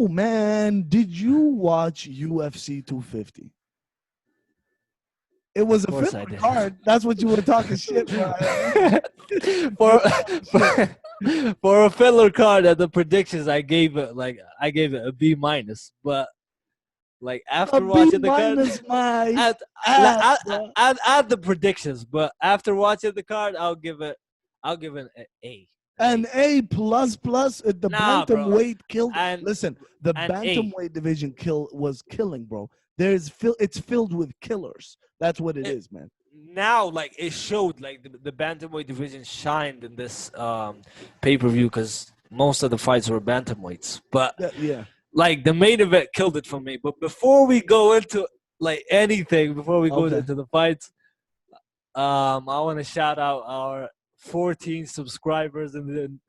Yo, man, did you watch UFC 250? It was Of a course filler I did. card. That's what you were talking shit, bro. for, for a filler card at the predictions, I gave it a B minus. But like A after B watching the card, minus my at ass, bro. at the predictions, but after watching the card, I'll give it an A. An A plus plus. The Nah, bro, bantamweight killed. and Listen, the an A. bantamweight division was killing, bro. It's filled with killers. That's what it is, man. Now, like, it showed like the bantamweight division shined in this pay-per-view because most of the fights were bantamweights, but Yeah. like the main event killed it for me. But before we go into like anything, before we go Okay. into the fights, I want to shout out our 14 subscribers in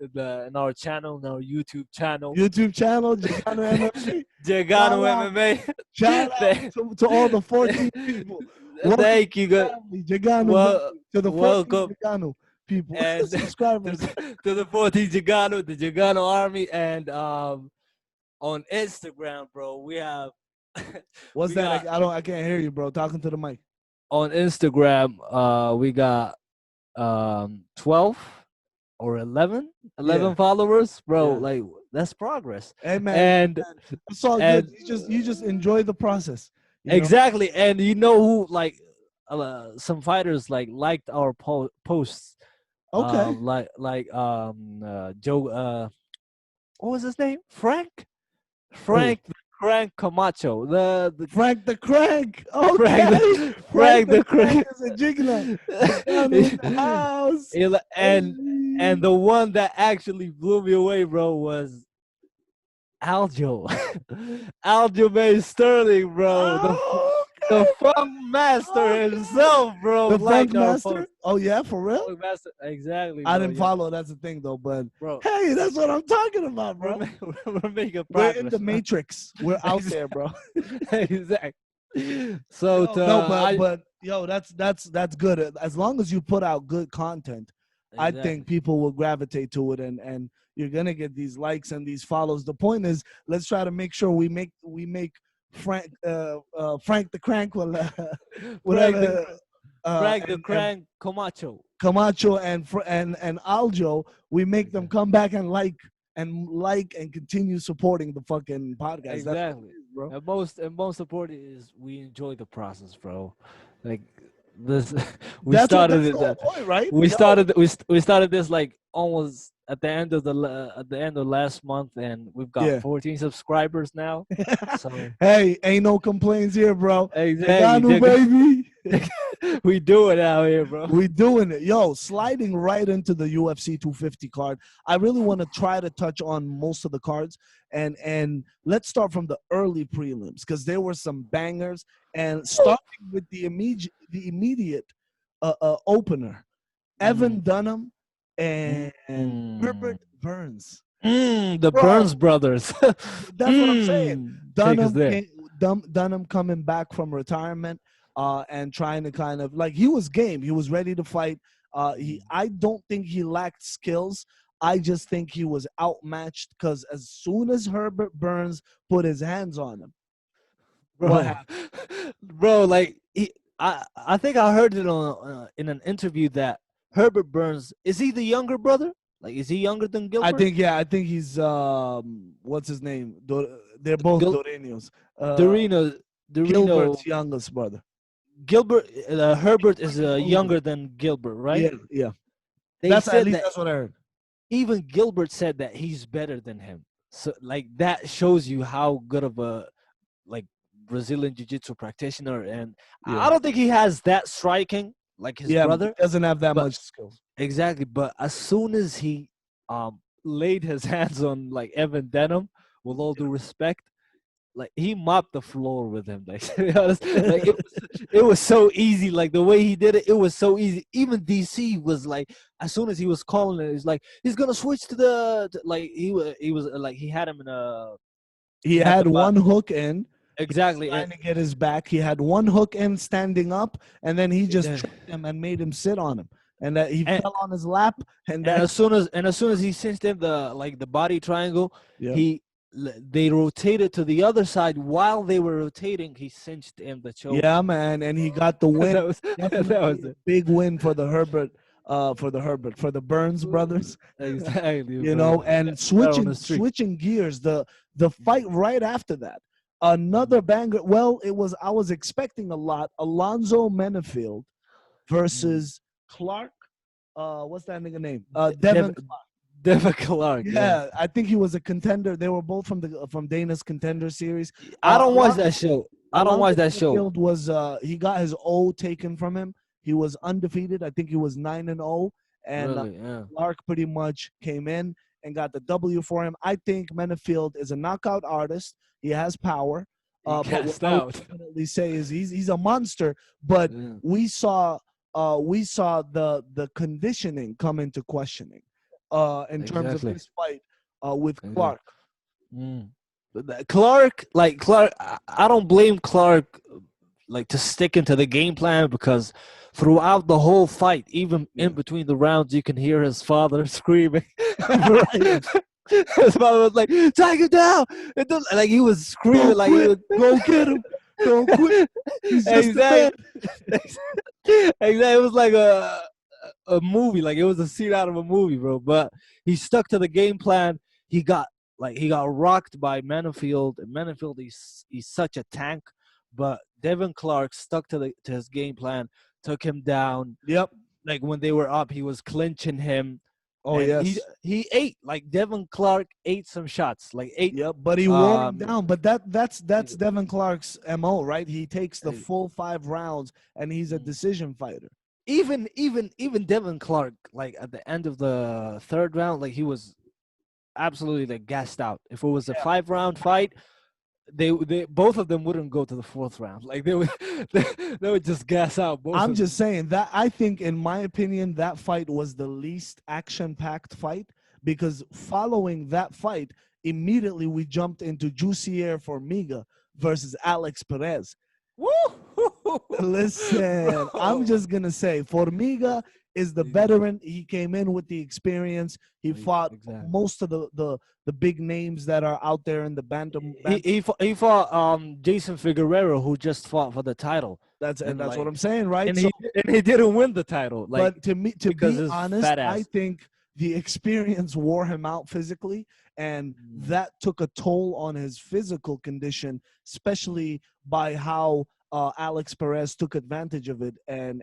our channel, in our YouTube channel, YouTube channel, JEGANU MMA. JEGANU MMA. Shout out to all the 14 people. Welcome Thank you, guys. JEGANU, to the 14 welcome. JEGANU people, And subscribers. to the 14 JEGANU, the JEGANU army, and on Instagram, bro, we have. What's that? I can't hear you, bro. Talking to the mic. On Instagram, we got 12 or 11 followers, bro. Yeah. Like, that's progress. Hey, man, And it's all good. You just enjoy the process. Exactly. And you know who, like, some fighters liked our posts. Okay. Joe, what was his name? Frank the Crank Camacho. The Frank the Crank. Okay. Frank the Crank is a jiggler. In the house. And the one that actually blew me away, bro, was Aljo. Aljo May Sterling, bro. The funk master himself, bro. The funk master? Oh, yeah, for real? Funk master, exactly. I didn't follow. That's the thing, though. But, bro, hey, that's what I'm talking about, bro. We're making progress. We're in the matrix. We're out there, bro. Exactly. So, but yo, that's good. As long as you put out good content, exactly. I think people will gravitate to it, and you're gonna get these likes and these follows. The point is, let's try to make sure we make Frank the Crank will Frank the Crank Camacho and Aljo, we make them come back and like and continue supporting the fucking podcast. Exactly, bro. And most important is we enjoy the process, bro. Like this, we started this like almost at the end of last month, and we've got 14 subscribers now. So hey, ain't no complaints here, bro. Exactly, baby. We do it out here, bro. We doing it. Yo, sliding right into the UFC 250 card. I really want to try to touch on most of the cards, and let's start from the early prelims because there were some bangers. And starting with the immediate opener, Evan Dunham and Herbert Burns. The Burns brothers. That's what I'm saying. Dunham coming back from retirement and trying to kind of, like, he was game. He was ready to fight. I don't think he lacked skills. I just think he was outmatched because as soon as Herbert Burns put his hands on him, what happened? Bro, like, I think I heard it on in an interview that Herbert Burns, is he the younger brother? Like, is he younger than Gilbert? I think he's what's his name? They're both Doreños. Dorino, Gilbert's youngest brother. Gilbert, Herbert is younger than Gilbert, right? Yeah. That's what I heard. Even Gilbert said that he's better than him. So, like, that shows you how good of a Brazilian jiu-jitsu practitioner, and I don't think he has that striking like his brother. He doesn't have that much skills. Exactly, but as soon as he laid his hands on like Evan Dunham, with all due respect, like, he mopped the floor with him. Like, to be honest, like, it was so easy. Like, the way he did it, it was so easy. Even DC was like, as soon as he was calling it, he's like, he's gonna switch to he had him in a. He had one hook in. Exactly. Trying to get his back. He had one hook in standing up, and then he just tripped him and made him sit on him. And he fell on his lap. And as soon as he cinched him the body triangle, he they rotated to the other side. While they were rotating, he cinched in the choke. Yeah, man, and he got the win. That Definitely was a it. big win for the for the Burns brothers. Exactly, You bro. know, and They're on the streak. switching gears, the fight right after that, another Mm, banger. Well, it was I was expecting a lot. Alonzo Menafield mm. versus Clark. What's that nigga name? Dev, Devin. Devin Clark, yeah. Yeah, I think he was a contender. They were both from Dana's Contender Series. I don't watch Alonzo that show. I don't Alonzo watch that show. Menifield was he got his O taken from him. He was undefeated. I think he was 9-0, and Really, yeah. Clark pretty much came in and got the W for him. I think Menafield is a knockout artist. He has power. He But what gassed I would out. definitely say is he's a monster. But Yeah, we saw the conditioning come into questioning in terms of exactly. his fight with Exactly. Clark. Mm. Clark, like Clark, I don't blame Clark, like to stick into the game plan because throughout the whole fight, even in Yeah. between the rounds, you can hear his father screaming. Right. His father was like, "Take it down!" Like he was screaming, Don't like he quit. was. Go get him. Don't quit. He's just a man. Exactly. Exactly. It was like a movie, like it was a scene out of a movie, bro. But he stuck to the game plan. He got he got rocked by Menafield. And Menafield, he's such a tank. But Devin Clark stuck to his game plan, took him down. Yep. Like when they were up, he was clinching him, Oh and yes. he ate like Devin Clark ate some shots, like ate Yep. But he wore him um down. But that's Devin Clark's MO, right? He takes the full 5 rounds and he's a decision fighter. even Devin Clark, like at the end of the third round, like he was absolutely like gassed out. If it was a Yeah. 5 round fight, they both of them wouldn't go to the fourth round. Like they would they would just gas out both I'm of them. just saying that I think, in my opinion, that fight was the least action-packed fight because following that fight, immediately we jumped into Jussier Formiga versus Alex Perez. Woo! Listen, I'm Bro. just gonna say Formiga is the veteran. He came in with the experience. He fought Exactly. most of the big names that are out there in the He fought Jason Figueroa, who just fought for the title, and and that's what like I'm saying, right? and So, he didn't win the title, like but to because be his honest, fat I ass. think the experience wore him out physically, and Mm. that took a toll on his physical condition, especially by how Alex Perez took advantage of it, and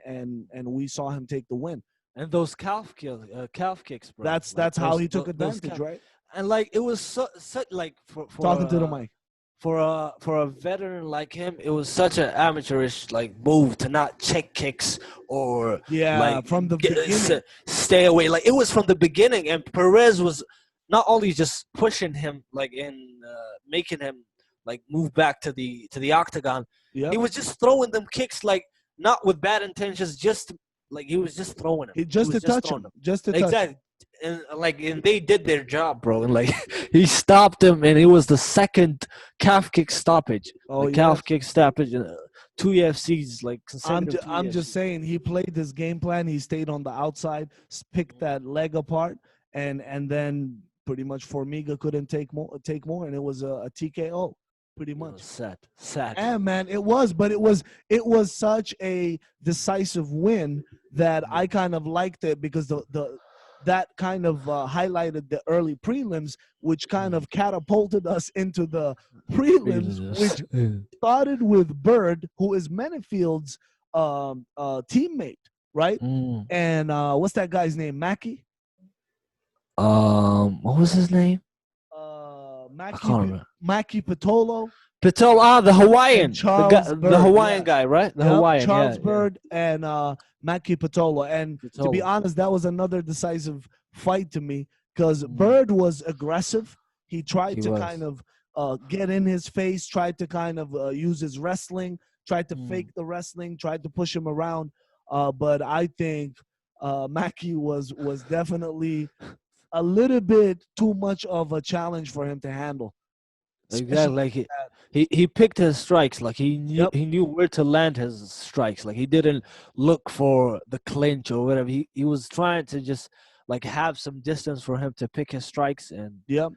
we saw him take the win. And those calf kicks, bro. Like That's how he took those advantage, calf, right? and like it was so like Talking to the mic. for a veteran like him, it was such an amateurish like move to not check kicks or Yeah, like from the beginning. stay away. Like it was from the beginning, and Perez was not only just pushing him, like in making him like move back to the octagon. He Yep. was just throwing them kicks, like not with bad intentions, just like he was just throwing them. He He just was to just touch throwing him, them. just to touch him. Exactly. And they did their job, bro. And like he stopped him, and it was the second calf kick stoppage, Oh like yes. calf kick stoppage, in 2 UFCs, like consecutive two I'm just UFCs. saying he played this game plan. He stayed on the outside, picked that leg apart, and then pretty much Formiga couldn't take more, and it was a TKO, pretty It was much. sad. Yeah, man, it was, but it was such a decisive win that I kind of liked it because the that kind of highlighted the early prelims, which kind of catapulted us into the prelims, which started with Bird, who is Menifield's teammate, right? Mm. And what's that guy's name? Mackie? What was his name? I Mackie can't remember. Mackie Patolo Patel, the and Hawaiian, Charles the Bird. Hawaiian Yeah. guy, right? The Yep, Hawaiian, Charles yeah. Bird and Mackie Patolo. And to be Patel. honest, that was another decisive fight to me because Bird was aggressive. He tried He to kind was. of get in his face, tried to kind of use his wrestling, tried to fake the wrestling, tried to push him around. But I think Mackie was definitely a little bit too much of a challenge for him to handle, Exactly. especially Like that. he picked his strikes. Like Yep. he knew where to land his strikes. Like he didn't look for the clinch or whatever. He was trying to just like have some distance for him to pick his strikes, and Yep.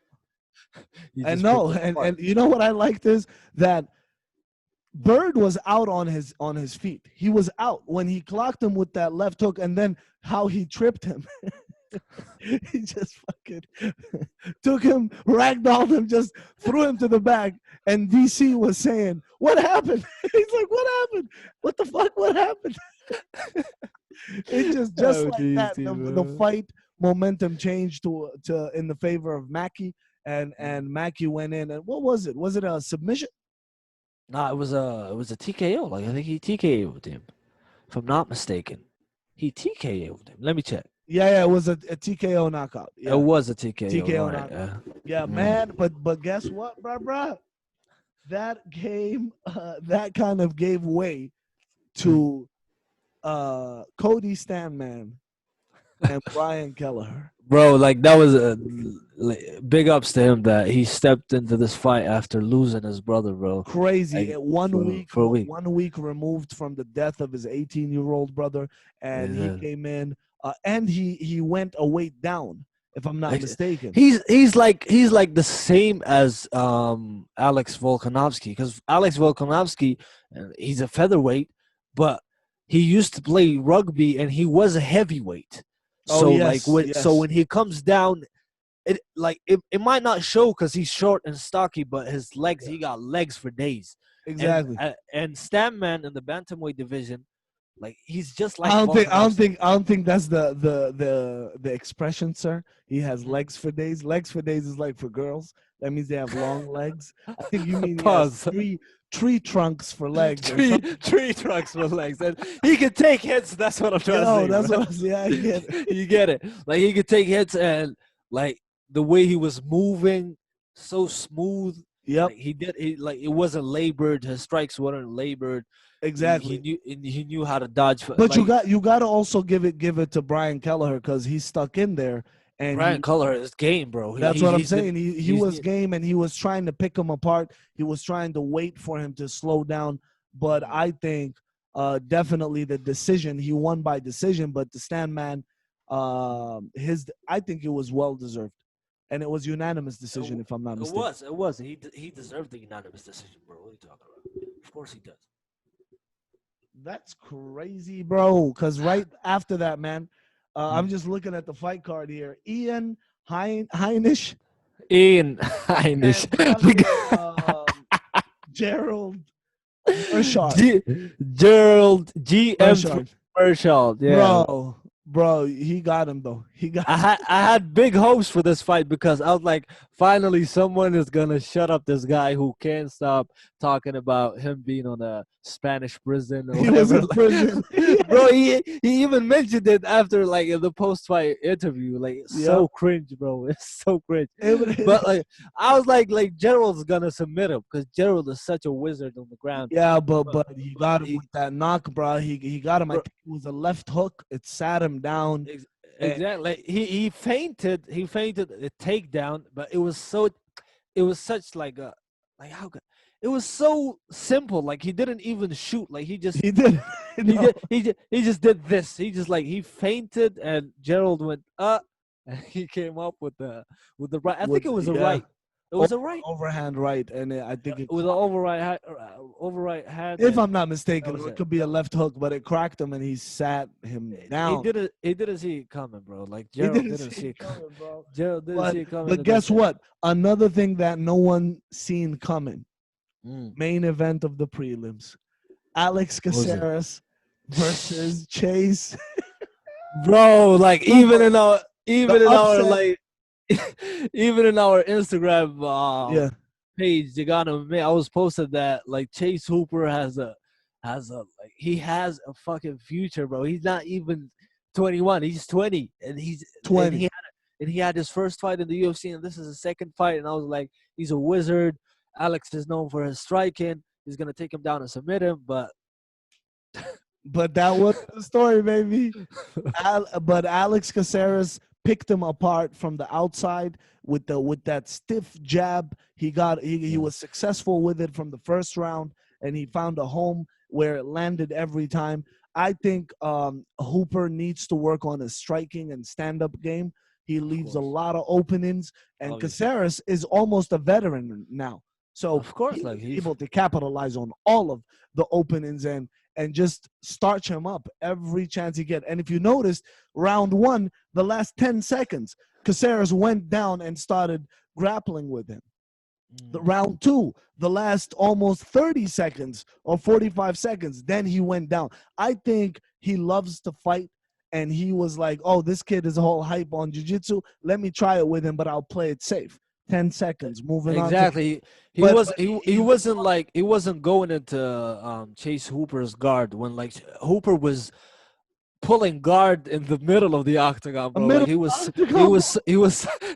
He And just picked no, up the fight. and you know what I liked is that Bird was out on his feet. He was out when he clocked him with that left hook, and then how he tripped him. He just fucking took him, ragdolled him, just threw him to the back. And DC was saying, "What happened?" He's like, "What happened? What the fuck? What happened?" It just Oh, like that, DC, the bro. fight momentum changed to in the favor of Mackie, and Mackie went in. And what was it? Was it a submission? Nah, it was a TKO. Like I think he TKO'd him, if I'm not mistaken. He TKO'd him. Let me check. Yeah, it was a TKO knockout. It Yeah, was a TKO, TKO right? knockout. Yeah, Mm. man. But guess what, bruh? That game, that kind of gave way to Cody Stanman and Brian Kelleher. Bro, like that was a big ups to him that he stepped into this fight after losing his brother, bro. Crazy. Like One for week, for a week. 1 week removed from the death of his 18-year-old brother, and he came in, and he went a weight down, if I'm not Ex- mistaken. He's like the same as Alex Volkanovski, because Alex Volkanovski, he's a featherweight, but he used to play rugby and he was a heavyweight. Oh So like yes, when yes, he comes down, it might not show because he's short and stocky, but his legs, yeah, he got legs for days. And exactly. Stanman in the bantamweight division, like he's just I like don't think I don't Volkanovski. think I don't think that's the expression, sir. He has Mhm. legs for days. Legs for days is like for girls. That means they have long legs. I think you mean he has Pause. tree trunks for legs or Tree something. tree trucks with legs, and he can take hits. That's what I'm trying to Yo, say, that's bro. what I was. Yeah, I get it. You get it? Like he could take hits, and like the way he was moving, so smooth. Yep, Like like it wasn't labored. His strikes weren't labored. He exactly. knew, and he knew how to dodge. But Like you got to also give it to Brian Kelleher because he's stuck in there, and Brian Color is game, bro. that's what I'm He's been saying. He he's was game, and he was trying to pick him apart. He was trying to wait for him to slow down. But I think definitely the decision, he won by decision. But the stand man, his I think it was well deserved, and it was unanimous decision if I'm not mistaken. it was he deserved the unanimous decision, bro. What are you talking about? Of course he does. That's crazy, bro. Because right after that, man, I'm Mm. just looking at the fight card here. Ian Heinisch Ian Heinisch. and fucking Gerald Mershard. Gerald GM Mershard. Marshall. Yeah. Bro, he got him though. He got I had big hopes for this fight because I was like, finally someone is gonna shut up this guy who can't stop talking about him being on a Spanish prison or he was whatever. in prison. Bro, he even mentioned it after like in the post fight interview. Like it's Yep. so cringe, bro. It's so cringe. But It- like I was like Gerald's gonna submit him because Gerald is such a wizard on the ground. yeah, but But, but he but got him with that knock, bro. He got him. I bro, think it was a left hook. It sat him down. Ex- And exactly. Like, he fainted. He fainted a takedown, but it was so. It was such like a like how. It was so simple. Like he didn't even shoot. Like he just he did. No. he just did this. He just like he fainted and Gerald went and he came up with the right. I think With it was a yeah, right. It was a right overhand right, and I think it with an overright hand, if and I'm not that mistaken, was or it it. could be a left hook, but it cracked him and he sat him He down. didn't. He didn't see it coming, bro. Like He Gerald didn't didn't see see it it coming. coming, bro. Gerald didn't But see it coming, but and that's guess it. what? Another thing that no one seen coming. Mm. Main event of the prelims. Alex What was it? Caceres versus Chase Bro, like Hooper. The even in our upset. like even in our Instagram Yeah. page, JEGANU, I was posted that like Chase Hooper has a like he has a fucking future, bro. He's not even 21. He's 20, and 20. he had his first fight in the UFC, and this is his second fight. And I was like, he's a wizard. Alex is known for his striking. He's gonna take him down and submit him, but But that was the story, baby. But Alex Caceres picked him apart from the outside with that stiff jab. He yeah, was successful with it from the first round, and he found a home where it landed every time. I think Hooper needs to work on his striking and stand up game He Of leaves a course. lot of openings, and Obviously. Caceres is almost a veteran now. So Of course, he like was he able to capitalize on all of the openings and just starch him up every chance he get. And if you noticed, round one, the last 10 seconds, Caceres went down and started grappling with him. The Mhm. round two, the last almost 30 seconds or 45 seconds, then he went down. I think he loves to fight, and he was like, oh, this kid is a whole hype on jiu-jitsu. Let me try it with him, but I'll play it safe. 10 seconds, moving on to. Exactly. But He wasn't like he wasn't going into Chase Hooper's guard when like Hooper was pulling guard in the middle of the octagon, a bro. Like middle octagon.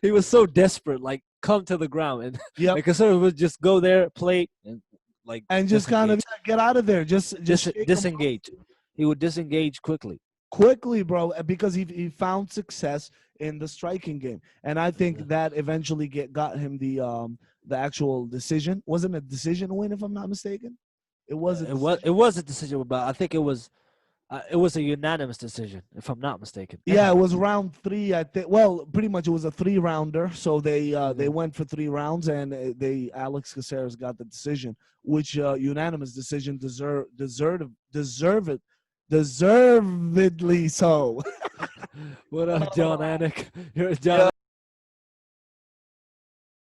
he was so desperate, like come to the ground, and Yep. like Kasura would just go there, play, and like And just kind of disengage, get out of there. Just shake him disengage. He would disengage quickly. quickly, bro, because he found success in the striking game, and I think that eventually got him the actual decision. Wasn't a decision win, if I'm not mistaken. It was a It decision. was a decision, but I think it was a unanimous decision, if I'm not mistaken. Yeah, it was round three. I think. Well, pretty much it was a 3-rounder. So they Yeah. went for 3 rounds, and they Alex Caceres got the decision, which unanimous decision, deservedly so. What up, John Anik? You're John